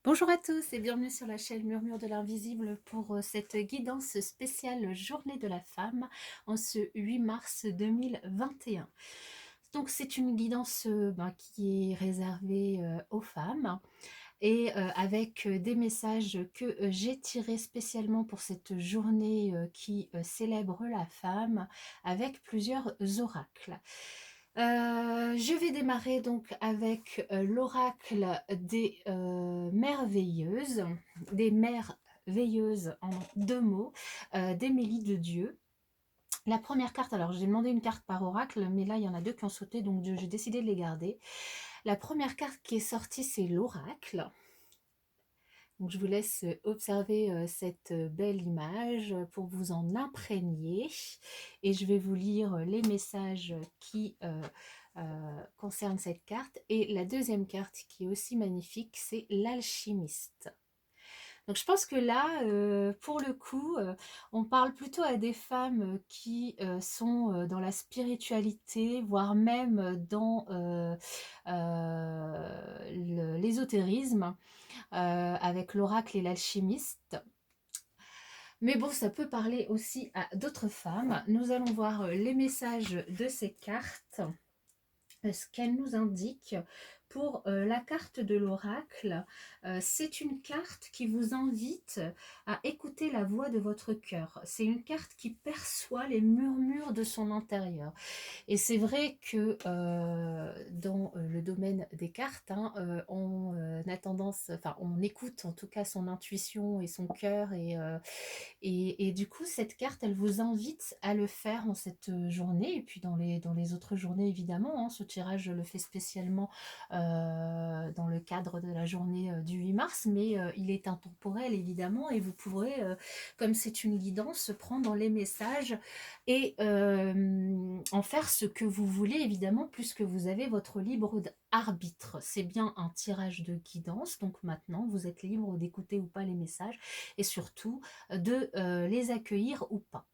Bonjour à tous et bienvenue sur la chaîne Murmure de l'Invisible pour cette guidance spéciale Journée de la femme en ce 8 mars 2021. Donc c'est une guidance qui est réservée aux femmes et avec des messages que j'ai tirés spécialement pour cette journée qui célèbre la femme avec plusieurs oracles. Je vais démarrer donc avec l'oracle des merveilleuses, des mères veilleuses en deux mots, d'Émilie de Dieu. La première carte, alors j'ai demandé une carte par oracle, mais là il y en a deux qui ont sauté, donc j'ai décidé de les garder. La première carte qui est sortie, c'est l'oracle. Donc je vous laisse observer cette belle image pour vous en imprégner et je vais vous lire les messages qui concernent cette carte. Et la deuxième carte qui est aussi magnifique, c'est l'alchimiste. Donc je pense que là, pour le coup, on parle plutôt à des femmes qui sont dans la spiritualité, voire même dans l'ésotérisme, avec l'oracle et l'alchimiste. Mais bon, ça peut parler aussi à d'autres femmes. Nous allons voir les messages de ces cartes, ce qu'elles nous indiquent. Pour la carte de l'oracle, c'est une carte qui vous invite à écouter la voix de votre cœur. C'est une carte qui perçoit les murmures de son intérieur. Et c'est vrai que dans le domaine des cartes, on a tendance, enfin on écoute en tout cas son intuition et son cœur et du coup cette carte elle vous invite à le faire en cette journée et puis dans les autres journées évidemment. Ce tirage je le fais spécialement dans le cadre de la journée du 8 mars, mais il est intemporel évidemment et vous pourrez, comme c'est une guidance, prendre les messages et en faire ce que vous voulez évidemment puisque vous avez votre libre arbitre. C'est bien un tirage de guidance, donc maintenant vous êtes libre d'écouter ou pas les messages et surtout de les accueillir ou pas.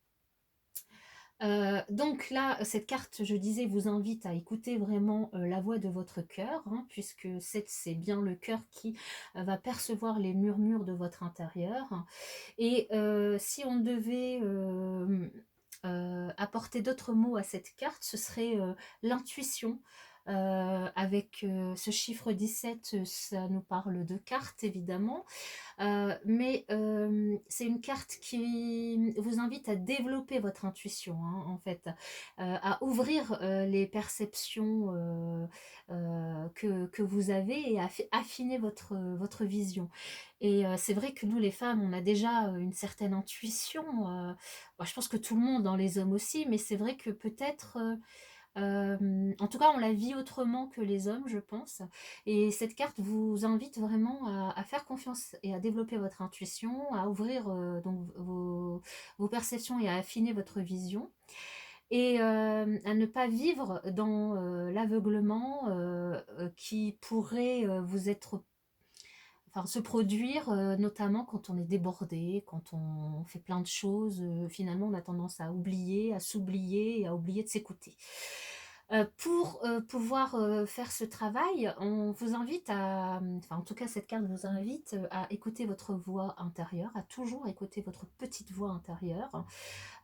Donc là, cette carte, je disais, vous invite à écouter vraiment la voix de votre cœur, puisque c'est bien le cœur qui va percevoir les murmures de votre intérieur. Et si on devait apporter d'autres mots à cette carte, ce serait l'intuition. Avec ce chiffre 17, ça nous parle de cartes évidemment, mais c'est une carte qui vous invite à développer votre intuition, en fait, à ouvrir les perceptions que vous avez et à affiner votre vision. Et c'est vrai que nous, les femmes, on a déjà une certaine intuition. Je pense que tout le monde, dans les hommes aussi, mais c'est vrai que peut-être en tout cas, on la vit autrement que les hommes, je pense. Et cette carte vous invite vraiment à faire confiance et à développer votre intuition, à ouvrir donc vos perceptions et à affiner votre vision. Et à ne pas vivre dans l'aveuglement qui pourrait vous être enfin, se produire notamment quand on est débordé, quand on fait plein de choses, finalement on a tendance à oublier, à s'oublier et à oublier de s'écouter. Pour pouvoir faire ce travail, on vous invite à, enfin en tout cas cette carte vous invite à écouter votre voix intérieure, à toujours écouter votre petite voix intérieure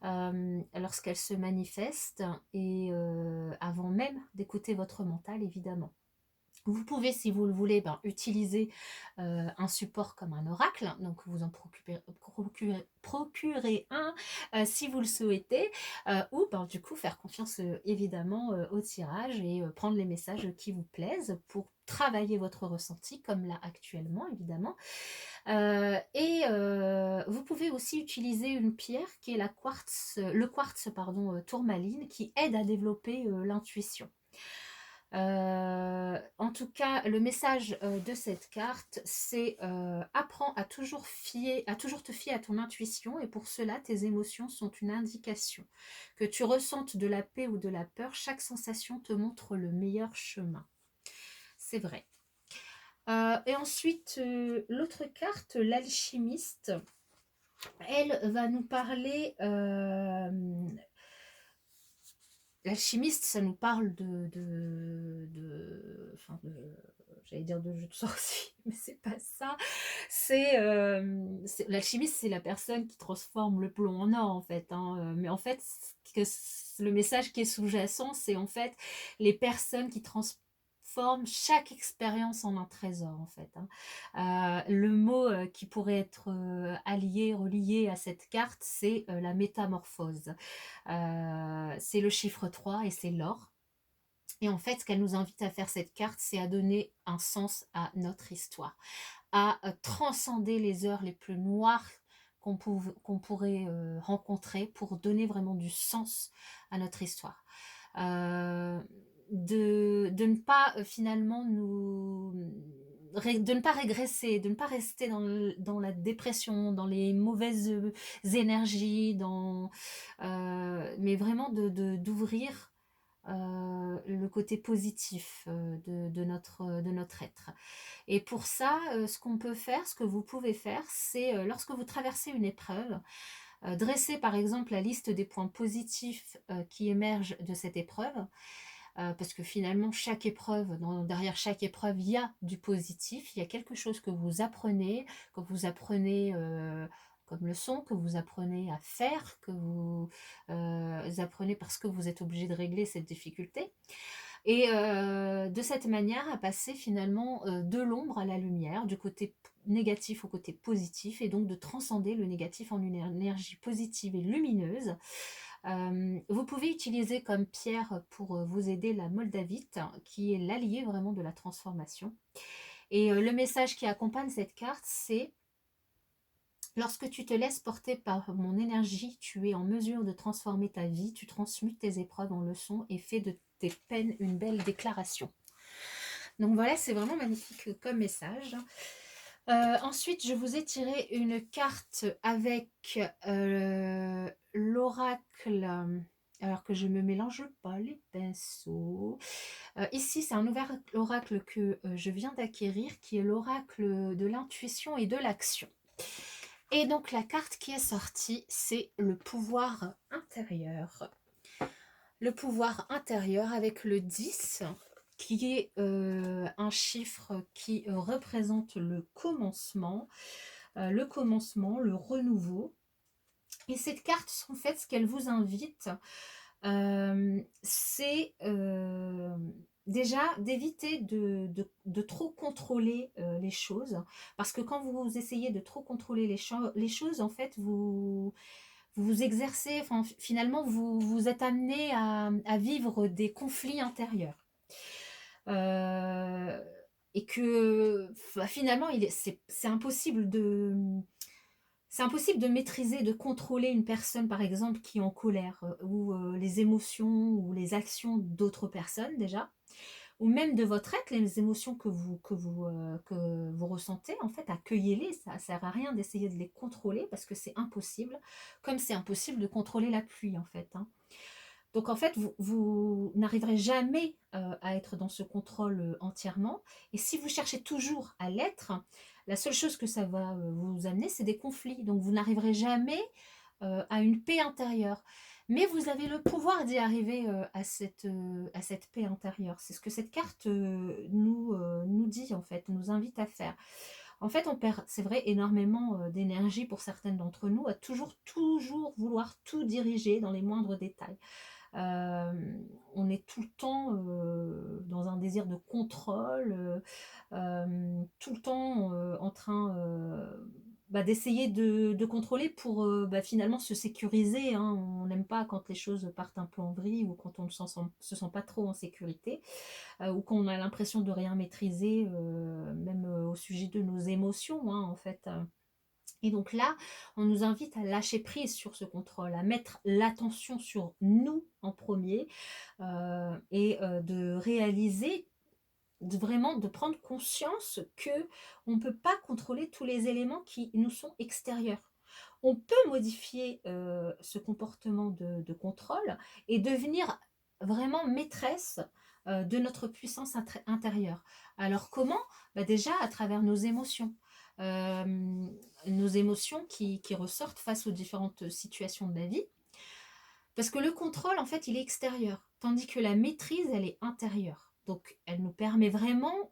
lorsqu'elle se manifeste et avant même d'écouter votre mental évidemment. Vous pouvez, si vous le voulez, utiliser un support comme un oracle, donc vous en procurez un si vous le souhaitez, ou du coup faire confiance évidemment au tirage et prendre les messages qui vous plaisent pour travailler votre ressenti, comme là actuellement évidemment. Et vous pouvez aussi utiliser une pierre qui est le quartz tourmaline, qui aide à développer l'intuition. En tout cas, le message de cette carte, c'est apprends à toujours te fier à ton intuition et pour cela, tes émotions sont une indication. Que tu ressentes de la paix ou de la peur, chaque sensation te montre le meilleur chemin. C'est vrai. Et ensuite, l'autre carte, l'alchimiste, elle va nous parler l'alchimiste, ça nous parle enfin j'allais dire de jeu de sorcier, mais c'est pas ça. L'alchimiste, c'est la personne qui transforme le plomb en or, en fait, hein. Mais en fait, le message qui est sous-jacent, c'est en fait les personnes qui transforment chaque expérience en un trésor, en fait, hein. Le mot qui pourrait être allié, relié à cette carte, c'est la métamorphose. C'est le chiffre 3 et c'est l'or. Et en fait, ce qu'elle nous invite à faire cette carte, c'est à donner un sens à notre histoire, à transcender les heures les plus noires qu'on pourrait rencontrer pour donner vraiment du sens à notre histoire. De ne pas finalement de ne pas régresser, de ne pas rester dans la dépression, dans les mauvaises énergies, mais vraiment d'ouvrir le côté positif de notre être. Et pour ça, ce qu'on peut faire, ce que vous pouvez faire, c'est lorsque vous traversez une épreuve, dresser par exemple la liste des points positifs qui émergent de cette épreuve, parce que finalement, chaque épreuve, derrière chaque épreuve, il y a du positif, il y a quelque chose que vous apprenez comme leçon, que vous apprenez à faire, que vous apprenez parce que vous êtes obligé de régler cette difficulté. Et de cette manière, à passer finalement de l'ombre à la lumière, du côté négatif au côté positif, et donc de transcender le négatif en une énergie positive et lumineuse. Vous pouvez utiliser comme pierre pour vous aider la moldavite, qui est l'allié vraiment de la transformation. Et le message qui accompagne cette carte, c'est: lorsque tu te laisses porter par mon énergie, tu es en mesure de transformer ta vie, tu transmutes tes épreuves en leçons et fais de tes peines une belle déclaration. Donc voilà, c'est vraiment magnifique comme message. Ensuite, je vous ai tiré une carte avec l'oracle, alors que je me mélange pas les pinceaux. Ici, c'est un nouvel oracle que je viens d'acquérir, qui est l'oracle de l'intuition et de l'action. Et donc, la carte qui est sortie, c'est le pouvoir intérieur. Le pouvoir intérieur avec le 10, qui est un chiffre qui représente le commencement, le renouveau. Et cette carte, en fait, ce qu'elle vous invite, c'est déjà d'éviter de trop contrôler les choses. Parce que quand vous essayez de trop contrôler les choses, en fait, vous exercez, enfin, finalement, vous êtes amené à vivre des conflits intérieurs. Et que finalement, c'est impossible c'est impossible de maîtriser, de contrôler une personne, par exemple, qui est en colère, ou les émotions ou les actions d'autres personnes déjà, ou même de votre être, les émotions que vous ressentez, en fait, accueillez-les, ça ne sert à rien d'essayer de les contrôler parce que c'est impossible, comme c'est impossible de contrôler la pluie, en fait, hein. Donc en fait, vous n'arriverez jamais à être dans ce contrôle entièrement. Et si vous cherchez toujours à l'être, la seule chose que ça va vous amener, c'est des conflits. Donc vous n'arriverez jamais à une paix intérieure. Mais vous avez le pouvoir d'y arriver à cette paix intérieure. C'est ce que cette carte nous dit, en fait, nous invite à faire. En fait, on perd, c'est vrai, énormément d'énergie pour certaines d'entre nous à toujours vouloir tout diriger dans les moindres détails. Euh, on est tout le temps dans un désir de contrôle, tout le temps en train d'essayer de contrôler pour finalement se sécuriser, hein. On n'aime pas quand les choses partent un peu en vrille ou quand on ne se sent pas trop en sécurité, ou qu'on a l'impression de rien maîtriser, même au sujet de nos émotions, hein, en fait. Et donc là, on nous invite à lâcher prise sur ce contrôle, à mettre l'attention sur nous en premier, et de réaliser, vraiment de prendre conscience que on ne peut pas contrôler tous les éléments qui nous sont extérieurs. On peut modifier ce comportement de contrôle et devenir vraiment maîtresse de notre puissance intérieure. Alors comment? Déjà à travers nos émotions. Euh, nos émotions qui ressortent face aux différentes situations de la vie. Parce que le contrôle, en fait, il est extérieur, tandis que la maîtrise, elle est intérieure. Donc, elle nous permet vraiment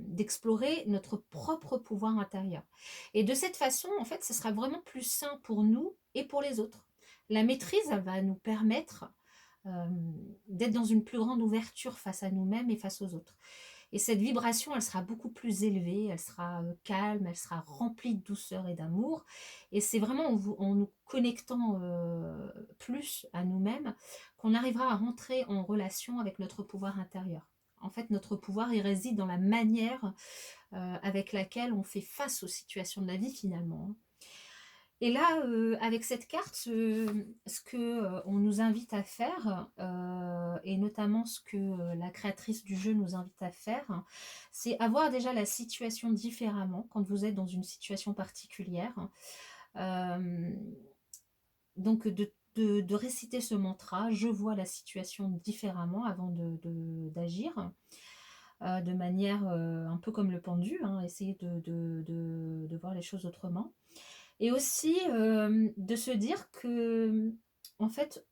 d'explorer notre propre pouvoir intérieur. Et de cette façon, en fait, ce sera vraiment plus sain pour nous et pour les autres. La maîtrise, elle va nous permettre euh, d'être dans une plus grande ouverture face à nous-mêmes et face aux autres. Et cette vibration, elle sera beaucoup plus élevée, elle sera calme, elle sera remplie de douceur et d'amour. Et c'est vraiment en nous connectant plus à nous-mêmes qu'on arrivera à rentrer en relation avec notre pouvoir intérieur. En fait, notre pouvoir, il réside dans la manière avec laquelle on fait face aux situations de la vie finalement, hein. Et là, avec cette carte, ce que on nous invite à faire, et notamment ce que la créatrice du jeu nous invite à faire, c'est avoir déjà la situation différemment quand vous êtes dans une situation particulière. Euh, donc de réciter ce mantra, je vois la situation différemment avant d'agir, de manière un peu comme le pendu, hein, essayer de voir les choses autrement. Et aussi de se dire que, en fait,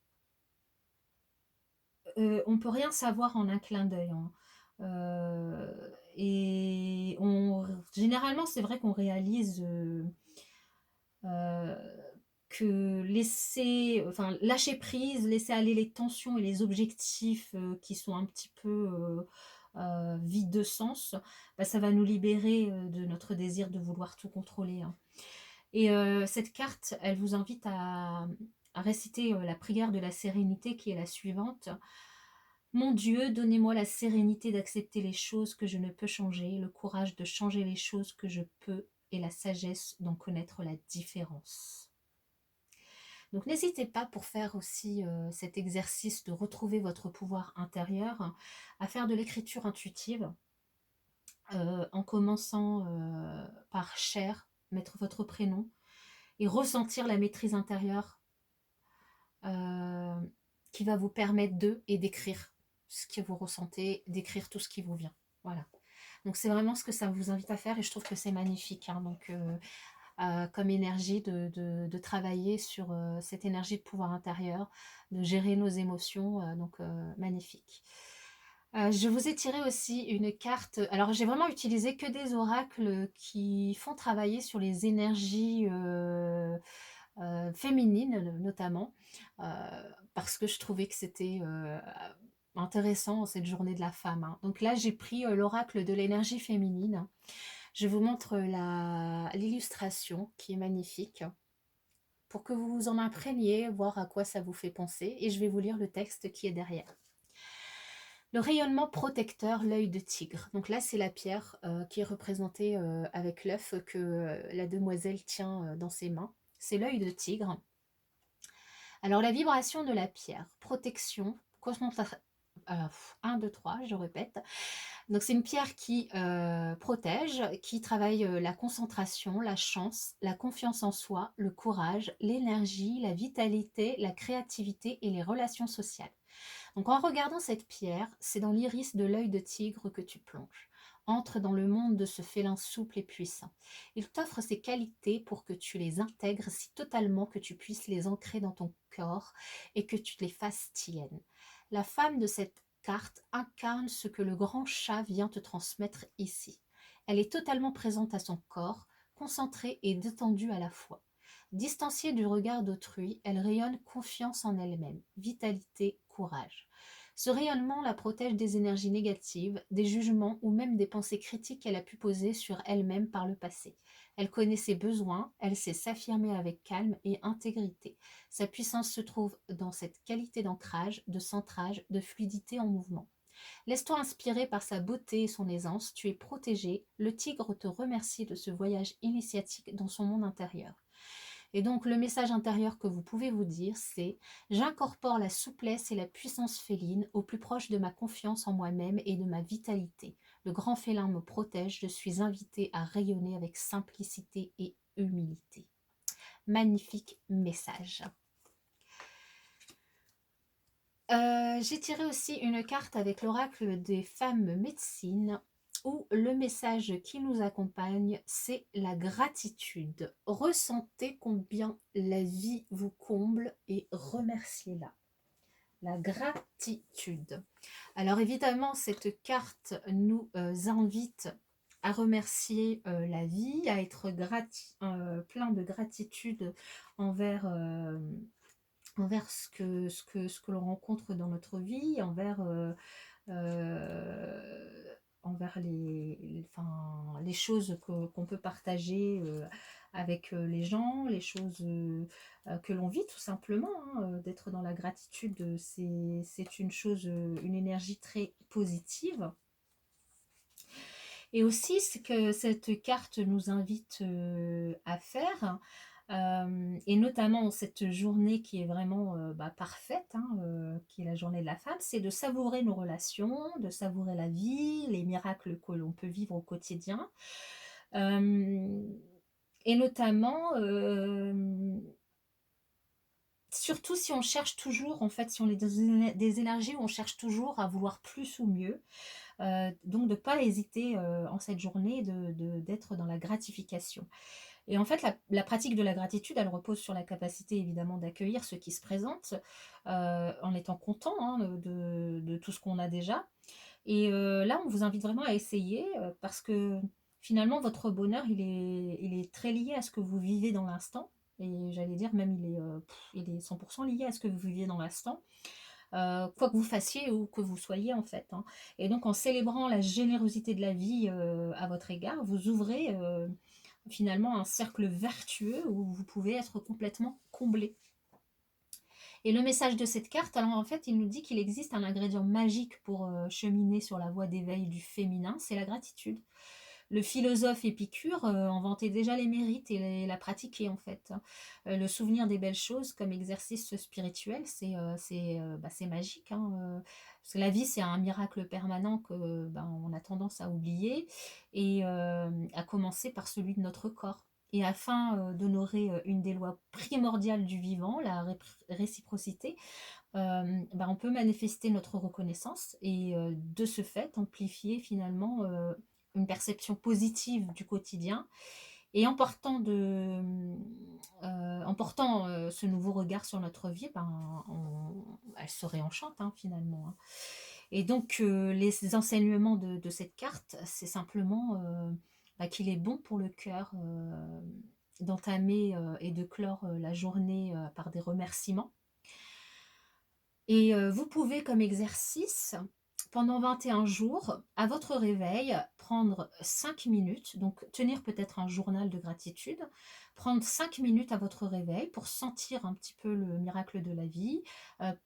on peut rien savoir en un clin d'œil, hein. Et généralement, c'est vrai qu'on réalise euh, que enfin, lâcher prise, laisser aller les tensions et les objectifs qui sont un petit peu vides de sens, bah, ça va nous libérer de notre désir de vouloir tout contrôler, hein. Et cette carte, elle vous invite à réciter la prière de la sérénité qui est la suivante. Mon Dieu, donnez-moi la sérénité d'accepter les choses que je ne peux changer, le courage de changer les choses que je peux et la sagesse d'en connaître la différence. Donc n'hésitez pas pour faire aussi cet exercice de retrouver votre pouvoir intérieur, à faire de l'écriture intuitive, en commençant par cher, mettre votre prénom, et ressentir la maîtrise intérieure euh, qui va vous permettre d'écrire ce que vous ressentez, d'écrire tout ce qui vous vient. Voilà. Donc c'est vraiment ce que ça vous invite à faire et je trouve que c'est magnifique, hein. Donc comme énergie de travailler sur cette énergie de pouvoir intérieur, de gérer nos émotions, donc magnifique. Je vous ai tiré aussi une carte. Alors, j'ai vraiment utilisé que des oracles qui font travailler sur les énergies féminines, notamment, parce que je trouvais que c'était intéressant cette journée de la femme, hein. Donc là, j'ai pris l'oracle de l'énergie féminine. Je vous montre l'illustration qui est magnifique pour que vous vous en imprégniez, voir à quoi ça vous fait penser. Et je vais vous lire le texte qui est derrière. Le rayonnement protecteur, l'œil de tigre. Donc là, c'est la pierre qui est représentée avec l'œuf que la demoiselle tient dans ses mains. C'est l'œil de tigre. Alors la vibration de la pierre, protection, concentration. 1, 2, 3, je répète. Donc c'est une pierre qui protège, qui travaille la concentration, la chance, la confiance en soi, le courage, l'énergie, la vitalité, la créativité et les relations sociales. Donc en regardant cette pierre, c'est dans l'iris de l'œil de tigre que tu plonges. Entre dans le monde de ce félin souple et puissant. Il t'offre ces qualités pour que tu les intègres si totalement que tu puisses les ancrer dans ton corps et que tu les fasses tiennes. La femme de cette carte incarne ce que le grand chat vient te transmettre ici. Elle est totalement présente à son corps, concentrée et détendue à la fois. Distanciée du regard d'autrui, elle rayonne confiance en elle-même, vitalité, courage. Ce rayonnement la protège des énergies négatives, des jugements ou même des pensées critiques qu'elle a pu poser sur elle-même par le passé. Elle connaît ses besoins, elle sait s'affirmer avec calme et intégrité. Sa puissance se trouve dans cette qualité d'ancrage, de centrage, de fluidité en mouvement. Laisse-toi inspirer par sa beauté et son aisance, tu es protégé. Le tigre te remercie de ce voyage initiatique dans son monde intérieur. Et donc le message intérieur que vous pouvez vous dire, c'est: j'incorpore la souplesse et la puissance féline au plus proche de ma confiance en moi-même et de ma vitalité. Le grand félin me protège, je suis invitée à rayonner avec simplicité et humilité. Magnifique message. J'ai tiré aussi une carte avec l'oracle des femmes médecines. où le message qui nous accompagne, c'est la gratitude. Ressentez combien la vie vous comble et remerciez-la. La gratitude. Alors évidemment, cette carte nous invite à remercier la vie, à être plein de gratitude envers, envers ce que l'on rencontre dans notre vie, euh, envers les choses qu'on peut partager avec les gens, les choses que l'on vit tout simplement. D'être dans la gratitude, c'est une chose, une énergie très positive. Et aussi, ce que cette carte nous invite à faire, et notamment cette journée qui est vraiment parfaite, qui est la journée de la femme, c'est de savourer nos relations, de savourer la vie, les miracles que l'on peut vivre au quotidien. Euh, et notamment, surtout si on cherche toujours, en fait, si on est dans des énergies où on cherche toujours à vouloir plus ou mieux, donc de ne pas hésiter en cette journée d'être dans la gratification. Et en fait, la pratique de la gratitude, elle repose sur la capacité évidemment d'accueillir ce qui se présente en étant content de tout ce qu'on a déjà. Et là, on vous invite vraiment à essayer parce que finalement, votre bonheur, il est très lié à ce que vous vivez dans l'instant. Et j'allais dire, même il est 100% lié à ce que vous vivez dans l'instant, quoi que vous fassiez ou que vous soyez en fait. Et donc, en célébrant la générosité de la vie à votre égard, vous ouvrez finalement un cercle vertueux où vous pouvez être complètement comblé. Et le message de cette carte, alors en fait, il nous dit qu'il existe un ingrédient magique pour cheminer sur la voie d'éveil du féminin, c'est la gratitude. Le philosophe Épicure en vantait déjà les mérites et la pratiquait en fait. Le souvenir des belles choses comme exercice spirituel, c'est magique. Parce que la vie, c'est un miracle permanent que on a tendance à oublier, et à commencer par celui de notre corps. Et afin d'honorer une des lois primordiales du vivant, la réciprocité, on peut manifester notre reconnaissance et de ce fait amplifier finalement une perception positive du quotidien, et en portant ce nouveau regard sur notre vie, elle se réenchante finalement. Et donc les enseignements de cette carte, c'est simplement qu'il est bon pour le cœur d'entamer et de clore la journée par des remerciements. Et vous pouvez, comme exercice, pendant 21 jours, à votre réveil, prendre 5 minutes, donc tenir peut-être un journal de gratitude, prendre 5 minutes à votre réveil pour sentir un petit peu le miracle de la vie,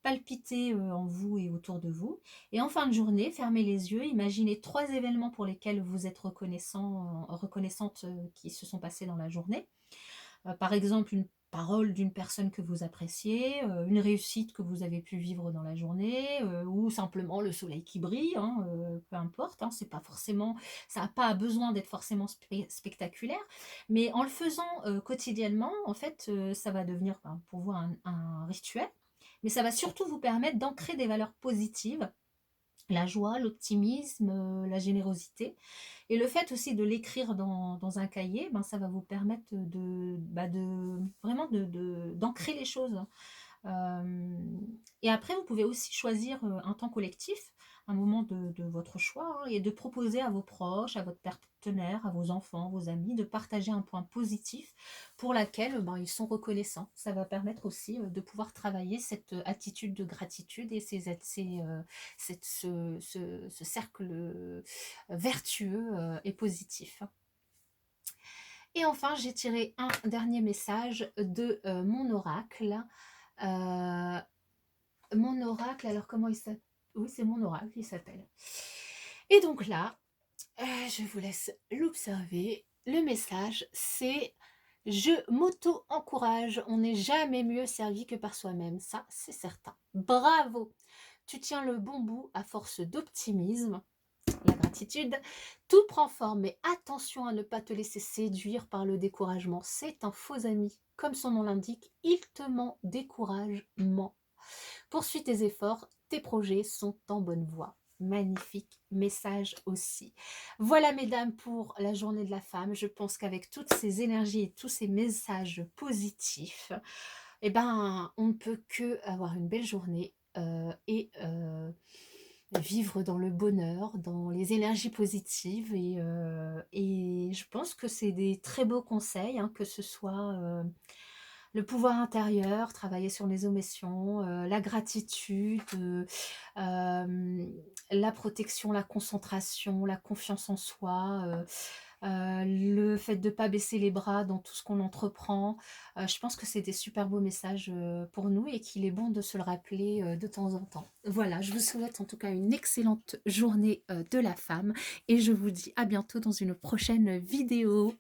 palpiter en vous et autour de vous. Et en fin de journée, fermez les yeux, imaginez 3 événements pour lesquels vous êtes reconnaissante qui se sont passés dans la journée. Par exemple, une parole d'une personne que vous appréciez, une réussite que vous avez pu vivre dans la journée, ou simplement le soleil qui brille, peu importe, c'est pas forcément, ça n'a pas besoin d'être forcément spectaculaire, mais en le faisant quotidiennement, en fait, ça va devenir pour vous un rituel, mais ça va surtout vous permettre d'ancrer des valeurs positives, la joie, l'optimisme, la générosité. Et le fait aussi de l'écrire dans un cahier, ça va vous permettre vraiment d'ancrer les choses. Euh, et après, vous pouvez aussi choisir un temps collectif, un moment de votre choix, et de proposer à vos proches, à votre partenaire, à vos enfants, vos amis, de partager un point positif pour laquelle ils sont reconnaissants. Ça va permettre aussi de pouvoir travailler cette attitude de gratitude et ce cercle vertueux et positif. Et enfin, j'ai tiré un dernier message de mon oracle. Euh, Mon oracle, alors comment il s'appelle? Oui, c'est mon oracle, il s'appelle. Et donc là, je vous laisse l'observer. Le message, c'est: je m'auto-encourage. On n'est jamais mieux servi que par soi-même. Ça, c'est certain. Bravo! Tu tiens le bon bout à force d'optimisme. La gratitude, tout prend forme, mais attention à ne pas te laisser séduire par le découragement. C'est un faux ami. Comme son nom l'indique, il te découragement. Poursuis tes efforts, tes projets sont en bonne voie. magnifique message aussi. Voilà mesdames pour la journée de la femme. Je pense qu'avec toutes ces énergies et tous ces messages positifs, eh ben, on ne peut que avoir une belle journée vivre dans le bonheur, dans les énergies positives et je pense que c'est des très beaux conseils, hein, que ce soit le pouvoir intérieur, travailler sur les émotions, la gratitude, la protection, la concentration, la confiance en soi, le fait de ne pas baisser les bras dans tout ce qu'on entreprend. Je pense que c'est des super beaux messages pour nous et qu'il est bon de se le rappeler de temps en temps. Voilà, je vous souhaite en tout cas une excellente journée de la femme et je vous dis à bientôt dans une prochaine vidéo.